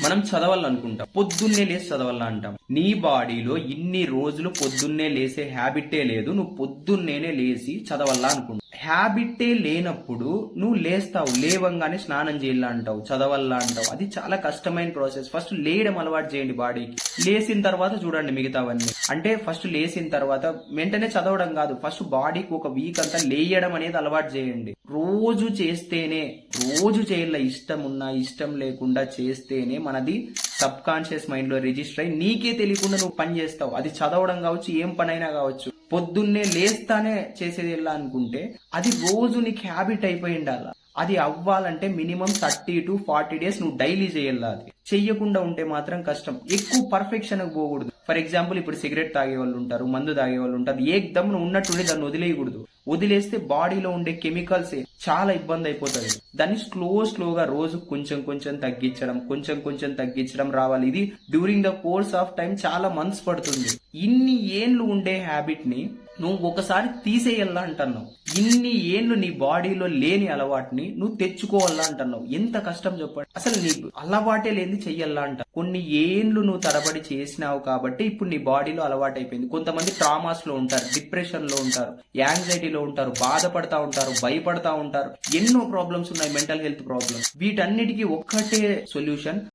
మనం చదవాలనుకుంటాం, పొద్దున్నే లేసి చదవాలంటాం. నీ బాడీలో ఇన్ని రోజులు పొద్దున్నే లేసే హ్యాబిటే లేదు, నువ్వు పొద్దున్నేనే లేసి చదవాలా అనుకుంటావు. హ్యాబిటే లేనప్పుడు నువ్వు లేస్తావు, లేవంగానే స్నానం చేయాలా అంటావు, చదవాలా అంటావు. అది చాలా కష్టమైన ప్రాసెస్. ఫస్ట్ లేయడం అలవాటు చేయండి బాడీకి. లేసిన తర్వాత చూడండి మిగతావన్నీ. అంటే ఫస్ట్ లేసిన తర్వాత వెంటనే చదవడం కాదు, ఫస్ట్ బాడీకి ఒక వీక్ అంతా లేయడం అనేది అలవాటు చేయండి. రోజు చేస్తేనే, రోజు చేయాల, ఇష్టం ఉన్నా ఇష్టం లేకుండా చేస్తేనే మనది సబ్ కాన్షియస్ మైండ్ లో రిజిస్టర్ అయ్యి నీకే తెలియకుండా నువ్వు పని చేస్తావు. అది చదవడం కావచ్చు, ఏం పనైనా కావచ్చు. పొద్దున్నే లేస్తానే చేసేది ఎలా అనుకుంటే అది రోజు నీకు హ్యాబిట్ అయిపోయి ఉండాలి. అది అవ్వాలంటే మినిమం 30 to 40 days నువ్వు డైలీ చేయాలి. అది చెయ్యకుండా ఉంటే మాత్రం కష్టం. ఎక్కువ పర్ఫెక్షన్ పోకూడదు. ఫర్ ఎగ్జాంపుల్ ఇప్పుడు సిగరెట్ తాగే వాళ్ళు ఉంటారు, మందు తాగే వాళ్ళు ఉంటారు. ఏకదమ్ నువ్వు ఉన్నట్టుండి దాన్ని వదిలేయకూడదు. వదిలేస్తే బాడీలో ఉండే కెమికల్స్ చాలా ఇబ్బంది అయిపోతుంది. దాన్ని స్లోగా రోజు కొంచెం కొంచెం తగ్గించడం, కొంచెం కొంచెం తగ్గించడం రావాలి. ఇది during the course of time చాలా మంత్స్ పడుతుంది. ఇన్ని ఏండ్లు ఉండే హ్యాబిట్ ని నువ్వు ఒకసారి తీసేయాలా అంటున్నావు. ఇన్ని ఏండ్లు నీ బాడీలో లేని అలవాటుని నువ్వు తెచ్చుకోవాలా అంటున్నావు. ఎంత కష్టం చెప్పండి. అసలు నీ అలవాటే లేని చెయ్యాలా అంట. కొన్ని ఏండ్లు నువ్వు తరబడి చేసినావు కాబట్టి ఇప్పుడు నీ బాడీలో అలవాటు అయిపోయింది. కొంతమంది ట్రామాస్ లో ఉంటారు, డిప్రెషన్ లో ఉంటారు, యాంగ్జైటీలో ఉంటారు, బాధపడతా ఉంటారు, భయపడతా ఉంటారు. ఎన్నో ప్రాబ్లమ్స్ ఉన్నాయి, మెంటల్ హెల్త్ ప్రాబ్లమ్స్. వీటన్నిటికీ ఒక్కటే సొల్యూషన్,